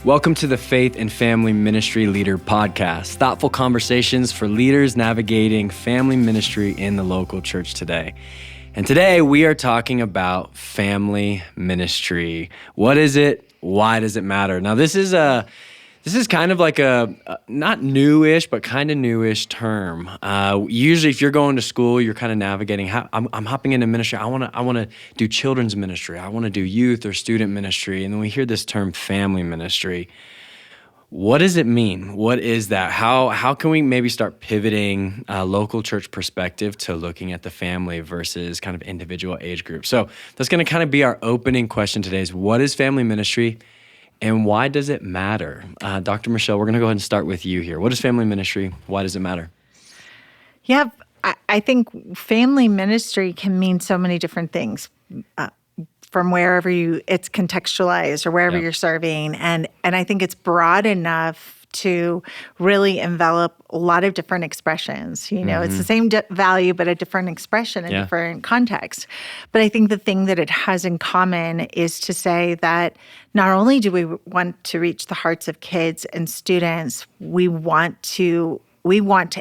Welcome to the Faith and Family Ministry Leader Podcast, thoughtful conversations for leaders navigating family ministry in the local church today. And today we are talking about family ministry. What is it? Why does it matter? Now, this is kind of like a not newish, but kind of newish term. Usually, if you're going to school, you're kind of navigating. I'm hopping into ministry. I want to do children's ministry. I want to do youth or student ministry. And then we hear this term, family ministry. What does it mean? What is that? How can we maybe start pivoting local church perspective to looking at the family versus kind of individual age groups? So that's going to kind of be our opening question today: is what is family ministry? And why does it matter? Dr. Michelle, we're going to go ahead and start with you here. What is family ministry? Why does it matter? Yeah, I think family ministry can mean so many different things from wherever it's contextualized or wherever you're serving. And I think it's broad enough to really envelop a lot of different expressions. You know, it's the same value, but a different expression in different contexts. But I think the thing that it has in common is to say that not only do we want to reach the hearts of kids and students, we want to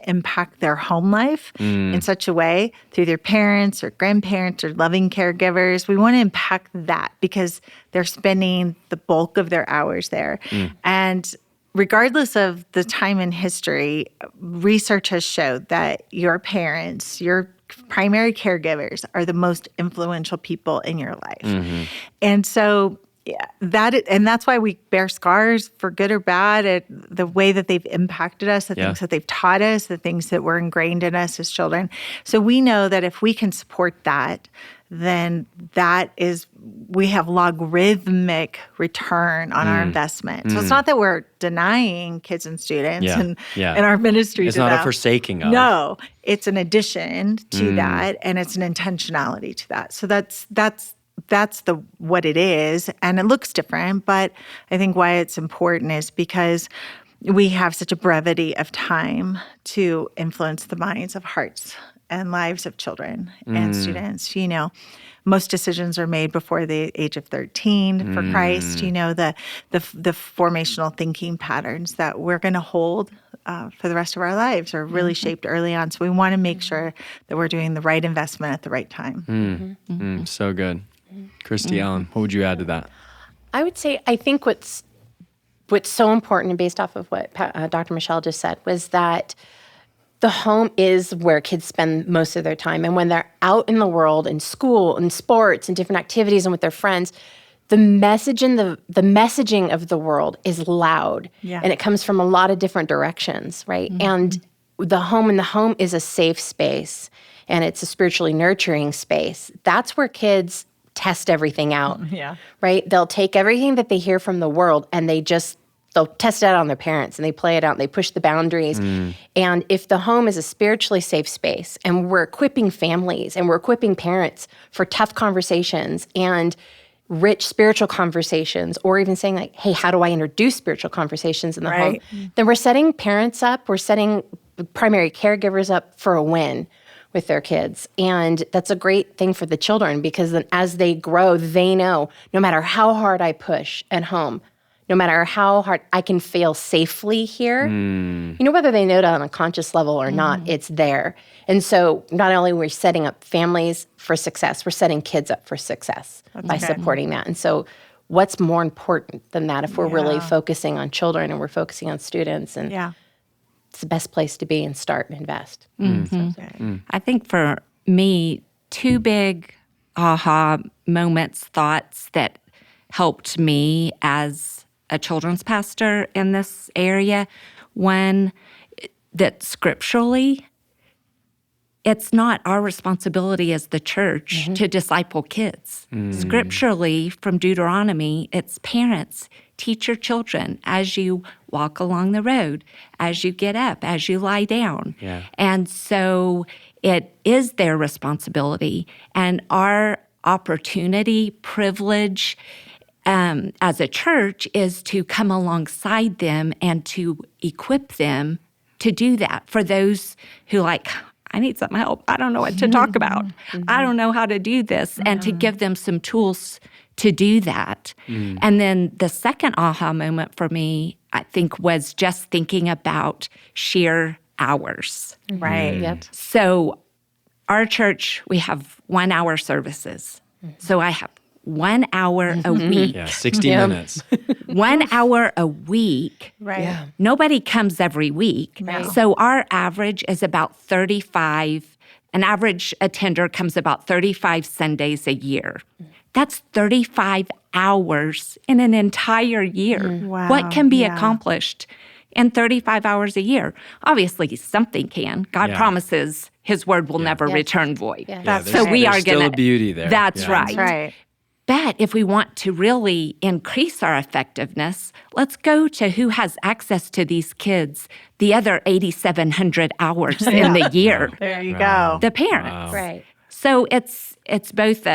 impact their home life in such a way through their parents or grandparents or loving caregivers. We want to impact that because they're spending the bulk of their hours there. And regardless of the time in history, research has showed that your parents, your primary caregivers, are the most influential people in your life. And so that's why we bear scars for good or bad at the way that they've impacted us, the things that they've taught us, the things that were ingrained in us as children. So we know that if we can support that, then we have logarithmic return on our investment. So it's not that we're denying kids and students and our ministry it's to them. It's not a forsaking of. No, it's an addition to that, and it's an intentionality to that. So that's what it is, and it looks different, but I think why it's important is because we have such a brevity of time to influence the minds of hearts and lives of children and students. You know, most decisions are made before the age of 13 for Christ. You know, the formational thinking patterns that we're going to hold for the rest of our lives are really shaped early on. So we want to make sure that we're doing the right investment at the right time. So good. Cristi, Ellen, what would you add to that? I would say I think what's so important, and based off of what Dr. Michelle just said, was that the home is where kids spend most of their time. And when they're out in the world, in school, in sports, and different activities, and with their friends, the message and the messaging of the world is loud. And it comes from a lot of different directions, right? And the home is a safe space, and it's a spiritually nurturing space. That's where kids test everything out, right? They'll take everything that they hear from the world, and they'll test it out on their parents, and they play it out, and they push the boundaries. And if the home is a spiritually safe space, and we're equipping families, and we're equipping parents for tough conversations and rich spiritual conversations, or even saying like, hey, how do I introduce spiritual conversations in the home? Then we're setting parents up, we're setting primary caregivers up for a win with their kids. And that's a great thing for the children, because then as they grow, they know no matter how hard I push at home, no matter how hard I can fail safely here, you know, whether they know it on a conscious level or not, it's there. And so not only are we setting up families for success, we're setting kids up for success by supporting that. And so what's more important than that if we're really focusing on children and we're focusing on students? And it's the best place to be and start and invest. I think for me, two big aha moments, thoughts that helped me as a children's pastor in this area. One, that scripturally, it's not our responsibility as the church to disciple kids. Scripturally, from Deuteronomy, it's parents. Teach your children as you walk along the road, as you get up, as you lie down. And so it is their responsibility. And our opportunity, privilege, as a church is to come alongside them and to equip them to do that. For those who I need some help. I don't know what to talk about. I don't know how to do this. And to give them some tools to do that. And then the second aha moment for me, I think, was just thinking about sheer hours. Right. Yep. So our church, we have 1 hour services. So I have 1 hour a week. Yeah, 60 minutes. 1 hour a week. Right. Yeah. Nobody comes every week. No. So our average is about 35. An average attender comes about 35 Sundays a year. That's 35 hours in an entire year. Wow. What can be Yeah. accomplished in 35 hours a year? Obviously, something can. God Yeah. promises his word will never Yeah. return void. Yeah. That's So right. we there's are still going a beauty there. That's Yeah. right. That's right. But if we want to really increase our effectiveness, let's go to who has access to these kids the other 8,700 hours in the year. There you go. The parents. Right. So it's both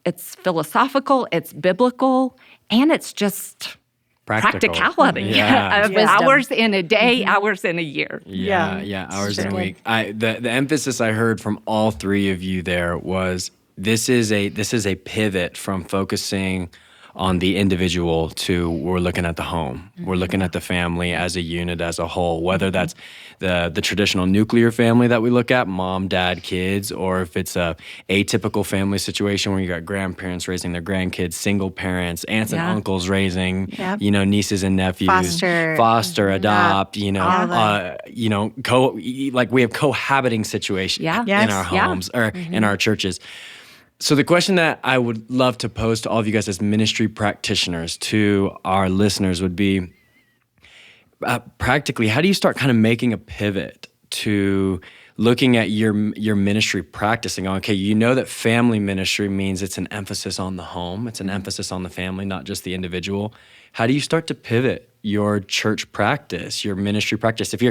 it's philosophical, it's biblical, and it's just Practical. practicality Yeah. of Wisdom. hours in a day, hours in a year. Yeah, hours in a true. week. The emphasis I heard from all three of you there was this is a pivot from focusing on the individual to we're looking at the home. We're looking at the family as a unit, as a whole, whether that's the traditional nuclear family that we look at, mom, dad, kids, or if it's a atypical family situation where you got grandparents raising their grandkids, single parents, aunts and Yeah. uncles raising, Yep. nieces and nephews, Foster, adopt, all that. like we have cohabiting situations Yeah. in Yes. our Yeah. homes or in our churches. So the question that I would love to pose to all of you guys as ministry practitioners to our listeners would be, practically, how do you start kind of making a pivot to looking at your ministry practicing? Okay, you know that family ministry means it's an emphasis on the home, it's an emphasis on the family, not just the individual. How do you start to pivot your church practice, your ministry practice? If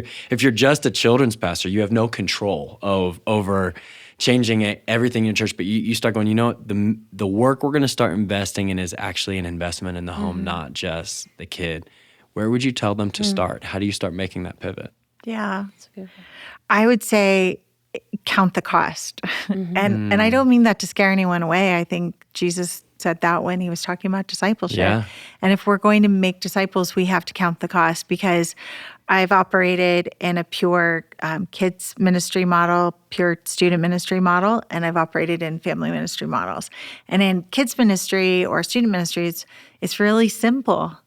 you're just a children's pastor, you have no control over changing everything in church, but you start going, the work we're going to start investing in is actually an investment in the home, not just the kid. Where would you tell them to start? How do you start making that pivot? Yeah. I would say count the cost. And I don't mean that to scare anyone away. I think Jesus said that when he was talking about discipleship. Yeah. And if we're going to make disciples, we have to count the cost, because I've operated in a pure kids ministry model, pure student ministry model, and I've operated in family ministry models. And in kids ministry or student ministries, it's really simple.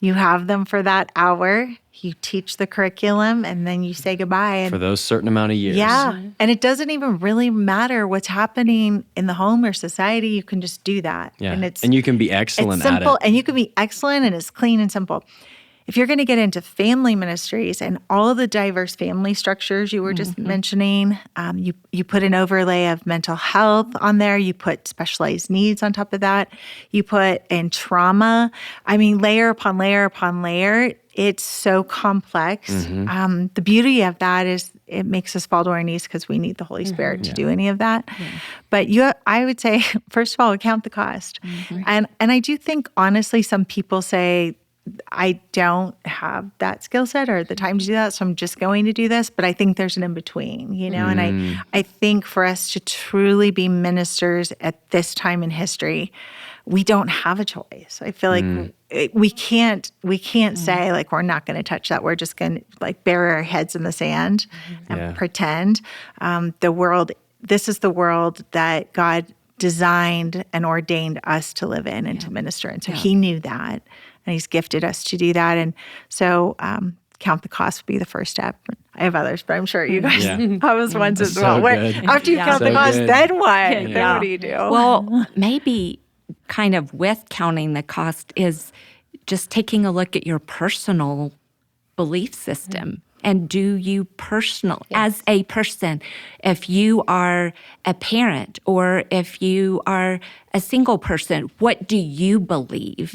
You have them for that hour, you teach the curriculum, and then you say goodbye. And For those certain amount of years. yeah. And it doesn't even really matter what's happening in the home or society. You can just do that. Yeah. And you can be excellent it's simple, at it. and you can be excellent, and it's clean and simple. If you're going to get into family ministries and all of the diverse family structures you were just mentioning, you put an overlay of mental health on there. You put specialized needs on top of that. You put in trauma. I mean, layer upon layer upon layer. It's so complex. The beauty of that is it makes us fall to our knees because we need the Holy Spirit to do any of that. But I would say, first of all, count the cost. And I do think, honestly, some people say, I don't have that skill set or the time to do that, so I'm just going to do this. But I think there's an in-between, and I think for us to truly be ministers at this time in history, we don't have a choice. I feel like we can't say, like, we're not going to touch that. We're just going to, like, bury our heads in the sand and pretend. This is the world that God designed and ordained us to live in and to minister in. So he knew that. And he's gifted us to do that. And so count the cost would be the first step. I have others, but I'm sure you guys have those ones as So well. good. After you count the So cost, good. then what? Then what do you do? Well, maybe kind of with counting the cost is just taking a look at your personal belief system. And do you as a person, if you are a parent or if you are a single person, what do you believe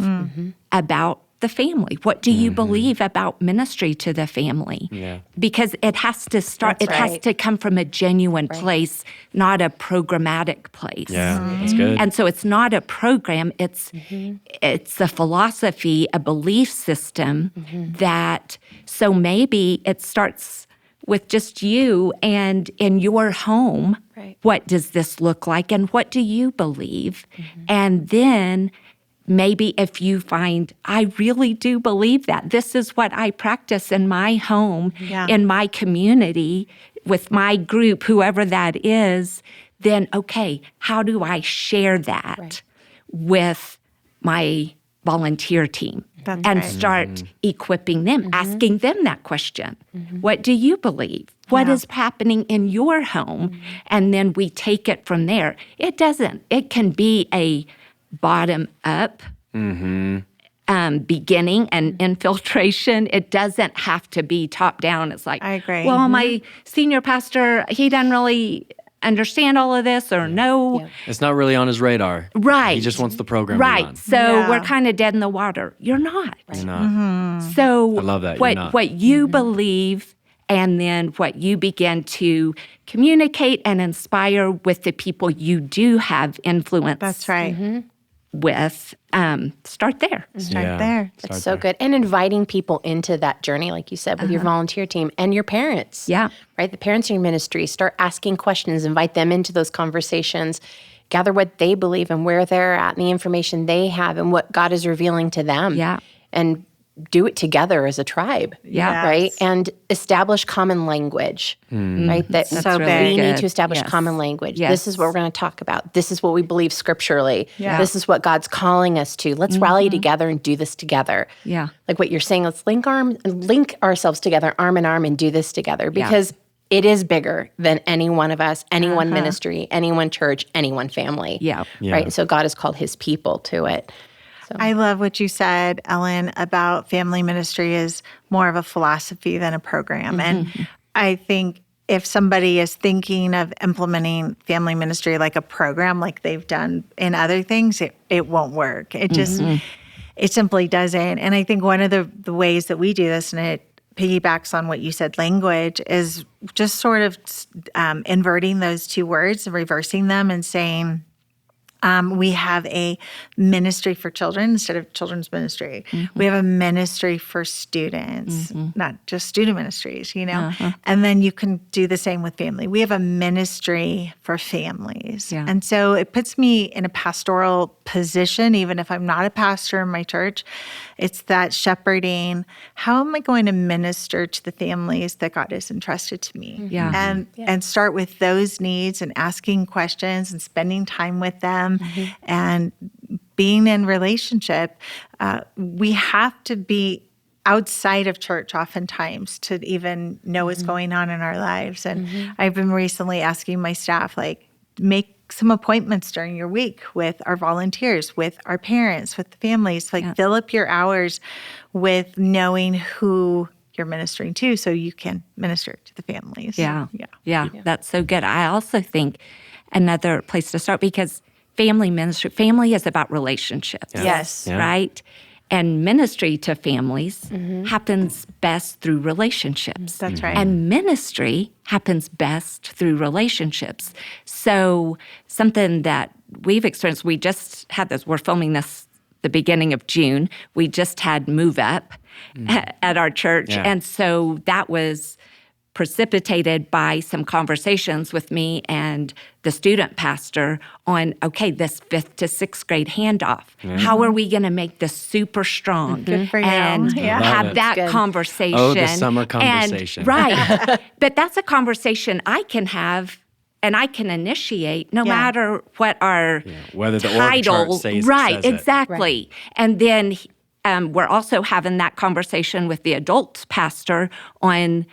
about the family? What do you believe about ministry to the family? Yeah. Because it has to start, That's it has right. to come from a genuine place, not a programmatic place. Yeah, that's good. And so it's not a program, it's a philosophy, a belief system that, so maybe it starts with just you and in your home. Right. What does this look like and what do you believe? And then maybe if you find, I really do believe that, this is what I practice in my home, in my community, with my group, whoever that is, then, okay, how do I share that with my volunteer team? And start equipping them, asking them that question. What do you believe? What is happening in your home? And then we take it from there. It can be a bottom-up beginning and infiltration. It doesn't have to be top-down. It's like, I agree. well, my senior pastor, he doesn't really understand all of this or know. Yeah. It's not really on his radar. Right. He just wants the program to Right. run. So we're kind of dead in the water. You're not. You're not. So I love that. What, You're not. what you believe and then what you begin to communicate and inspire with the people you do have influence That's right. with, start there. Start there. That's so good. And inviting people into that journey, like you said, with your volunteer team and your parents. Yeah. Right? The parents in your ministry, start asking questions, invite them into those conversations, gather what they believe and where they're at and the information they have and what God is revealing to them. Yeah. And do it together as a tribe. Yeah. Right? And establish common language. Right? That So we big. need to establish Yes. common language. Yes. This is what we're going to talk about. This is what we believe scripturally. Yeah. This is what God's calling us to. Let's rally together and do this together. Yeah. Like what you're saying, let's link ourselves together, arm in arm, and do this together because it is bigger than any one of us, any one ministry, any one church, any one family. Yeah. Right? And so God has called his people to it. I love what you said, Ellen, about family ministry is more of a philosophy than a program. And I think if somebody is thinking of implementing family ministry like a program like they've done in other things, it won't work. It just, it simply doesn't. And I think one of the ways that we do this, and it piggybacks on what you said, language, is just sort of inverting those two words and reversing them and saying, we have a ministry for children instead of children's ministry. We have a ministry for students, not just student ministries, And then you can do the same with family. We have a ministry for families. Yeah. And so it puts me in a pastoral position, even if I'm not a pastor in my church. It's that shepherding. How am I going to minister to the families that God has entrusted to me? Yeah. And start with those needs and asking questions and spending time with them and being in relationship. We have to be outside of church oftentimes to even know what's going on in our lives. And I've been recently asking my staff, like, make some appointments during your week with our volunteers, with our parents, with the families. Like, fill up your hours with knowing who you're ministering to so you can minister to the families. Yeah. That's so good. I also think another place to start, because family ministry, is about relationships. Yes. Yeah. Right? And ministry to families happens best through relationships. That's right. And ministry happens best through relationships. So something that we've experienced, we just had this, we're filming this the beginning of June. We just had Move Up at our church. Yeah. And so that was precipitated by some conversations with me and the student pastor on, okay, this 5th to 6th grade handoff. How are we going to make this super strong? Good for you. And Yeah. Love have it. that Good. conversation. Oh, the summer And- conversation. right. But that's a conversation I can have and I can initiate no matter what our Whether the org title. chart says Right, it. exactly. And then we're also having that conversation with the adult pastor on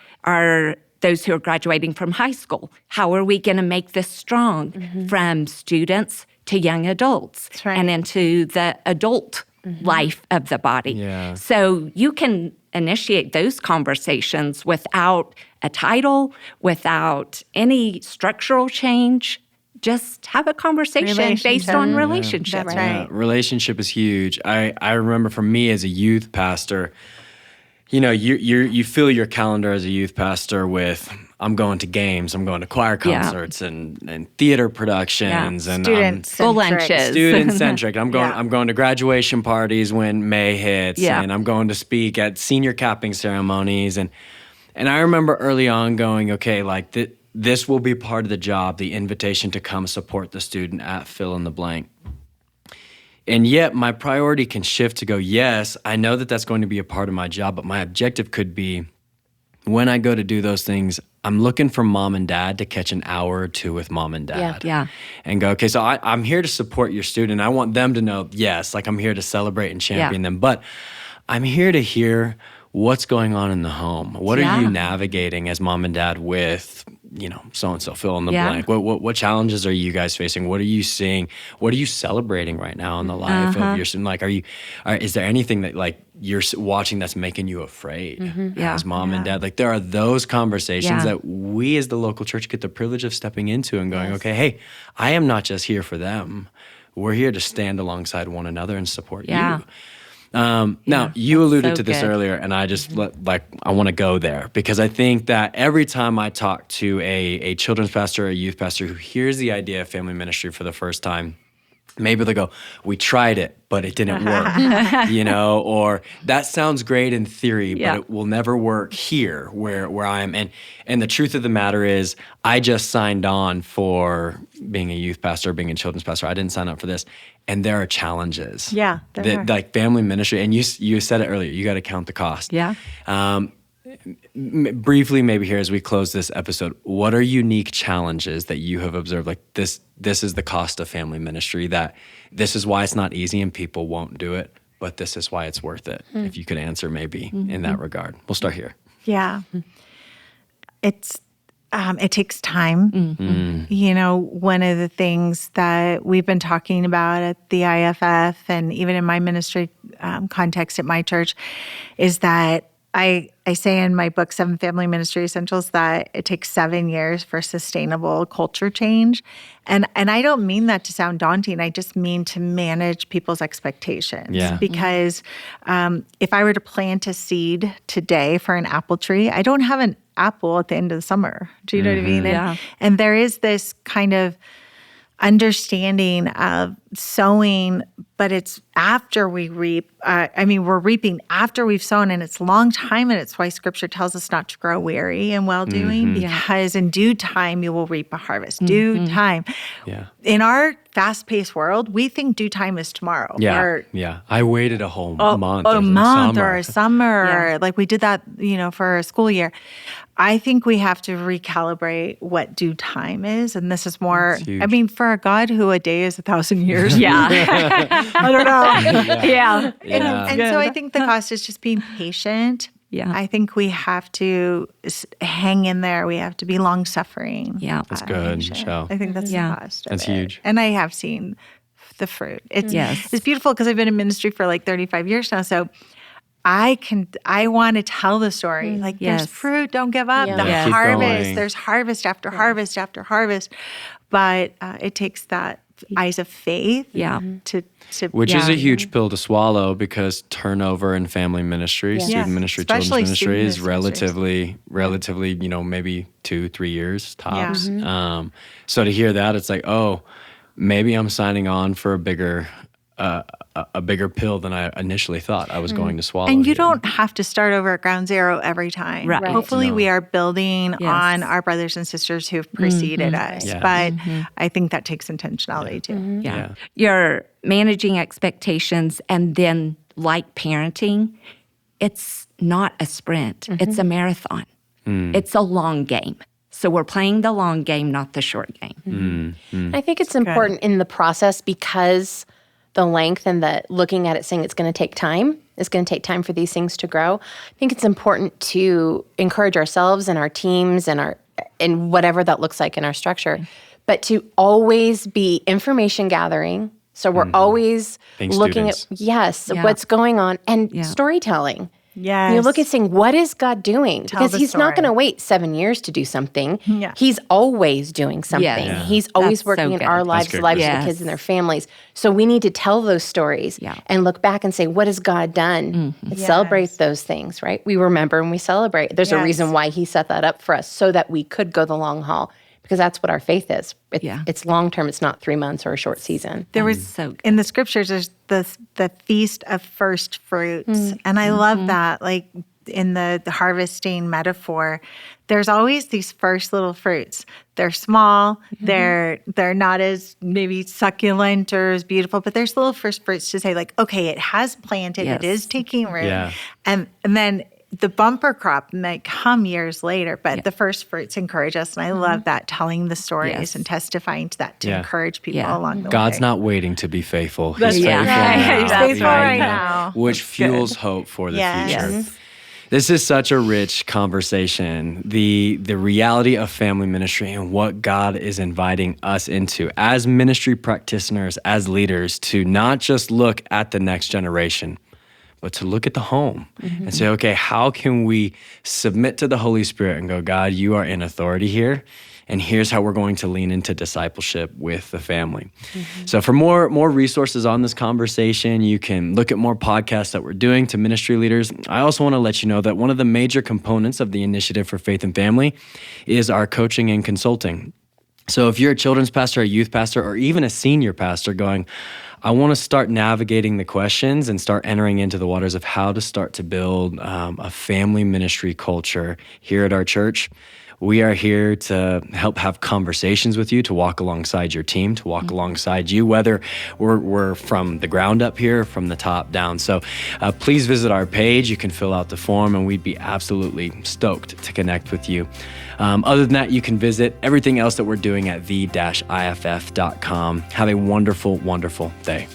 those who are graduating from high school. How are we going to make this strong from students to young adults right. and into the adult life of the body? Yeah. So you can initiate those conversations without a title, without any structural change. Just have a conversation based on relationship. That's right. Relationship is huge. I remember for me as a youth pastor, you fill your calendar as a youth pastor with, I'm going to games, I'm going to choir concerts and theater productions and School lunches. student centric. I'm going Yeah. I'm going to graduation parties when May hits, Yeah. and I'm going to speak at senior capping ceremonies, and And I remember early on going, okay, like this will be part of the job, the invitation to come support the student at fill in the blank. And yet my priority can shift to go, yes, I know that that's going to be a part of my job, but my objective could be when I go to do those things, I'm looking for mom and dad to catch an hour or two with mom and dad. Yeah. And go, okay, so I'm here to support your student. I want them to know, yes, like I'm here to celebrate and champion them, but I'm here to hear what's going on in the home. What are you navigating as mom and dad with, so-and-so, fill in the blank. What challenges are you guys facing? What are you seeing? What are you celebrating right now in the life of your student? Like, is there anything that like you're watching that's making you afraid as mom and dad? Like there are those conversations that we as the local church get the privilege of stepping into and going, okay, hey, I am not just here for them. We're here to stand alongside one another and support you. Now, you alluded to this earlier, and I just I want to go there because I think that every time I talk to a children's pastor or a youth pastor who hears the idea of family ministry for the first time, maybe they'll go, we tried it, but it didn't work, or that sounds great in theory, but it will never work here where I am. And the truth of the matter is I just signed on for being a youth pastor, being a children's pastor. I didn't sign up for this. And there are challenges. Yeah, there are. Like family ministry, and you said it earlier, you got to count the cost. Yeah. Briefly, maybe here as we close this episode, what are unique challenges that you have observed? Like this is the cost of family ministry, that this is why it's not easy and people won't do it, but this is why it's worth it. If you could answer maybe in that regard. We'll start here. Yeah. It takes time. One of the things that we've been talking about at the IFF and even in my ministry context at my church is that I say in my book, 7 Family Ministry Essentials, that it takes 7 years for sustainable culture change. And I don't mean that to sound daunting. I just mean to manage people's expectations. Yeah. Because if I were to plant a seed today for an apple tree, I don't have an apple at the end of the summer. Do you know what I mean? And there is this kind of understanding of sowing, but it's after we reap. We're reaping after we've sown, and it's a long time, and it's why Scripture tells us not to grow weary in well-doing, because in due time you will reap a harvest. Due time. Yeah. In our fast-paced world, we think due time is tomorrow. Yeah. I waited a whole month. Or a summer. Like we did that, for a school year. I think we have to recalibrate what due time is, and this is more. For a God who a day is 1,000 years. I don't know. And so I think the cost is just being patient. I think we have to hang in there. We have to be long-suffering. That's good, Michelle. I think that's the cost of That's it. huge. And I have seen the fruit. It's beautiful because I've been in ministry for like 35 years now. So I want to tell the story. Like there's fruit, don't give up. The harvest, there's harvest after harvest after harvest. But it takes that eyes of faith to which is a huge pill to swallow, because turnover in family ministry, student ministry, especially children's ministry is relatively, maybe 2-3 years tops. So to hear that, it's like, oh, maybe I'm signing on for a bigger pill than I initially thought I was going to swallow. And you don't have to start over at ground zero every time. Right. Hopefully we are building on our brothers and sisters who have preceded us. Yes. But I think that takes intentionality too. You're managing expectations, and then like parenting, it's not a sprint. It's a marathon. It's a long game. So we're playing the long game, not the short game. I think it's important in the process, because the length and the looking at it saying it's going to take time. It's going to take time for these things to grow. I think it's important to encourage ourselves and our teams and whatever that looks like in our structure, but to always be information gathering. So we're always looking at what's going on, and storytelling. Yes. You look at saying, what is God doing? Because he's not going to wait 7 years to do something. He's always doing something. He's always working in our lives, the lives of the kids and their families. So we need to tell those stories and look back and say, what has God done? And celebrate those things, right? We remember and we celebrate. There's a reason why he set that up for us, so that we could go the long haul. Because that's what our faith is. It's long-term. It's not 3 months or a short season. There was, in the scriptures, there's the feast of first fruits. And I love that. Like in the harvesting metaphor, there's always these first little fruits. They're small, they're not as maybe succulent or as beautiful, but there's little first fruits to say like, okay, it has planted, it is taking root. Yeah. And then the bumper crop might come years later, but the first fruits encourage us. And I love that, telling the stories and testifying to that to encourage people along the way. God's not waiting to be faithful. He's That's faithful right. now. He's faithful right now. Which fuels hope for the future. Yes. This is such a rich conversation. The reality of family ministry and what God is inviting us into as ministry practitioners, as leaders, to not just look at the next generation, but to look at the home and say, okay, how can we submit to the Holy Spirit and go, God, you are in authority here, and here's how we're going to lean into discipleship with the family. So for more resources on this conversation, you can look at more podcasts that we're doing to ministry leaders. I also want to let you know that one of the major components of the Initiative for Faith and Family is our coaching and consulting. So if you're a children's pastor, a youth pastor, or even a senior pastor going, I want to start navigating the questions and start entering into the waters of how to start to build a family ministry culture here at our church. We are here to help have conversations with you, to walk alongside your team, to walk alongside you, whether we're from the ground up here, from the top down. So please visit our page. You can fill out the form, and we'd be absolutely stoked to connect with you. Other than that, you can visit everything else that we're doing at the-iff.com. Have a wonderful, wonderful day.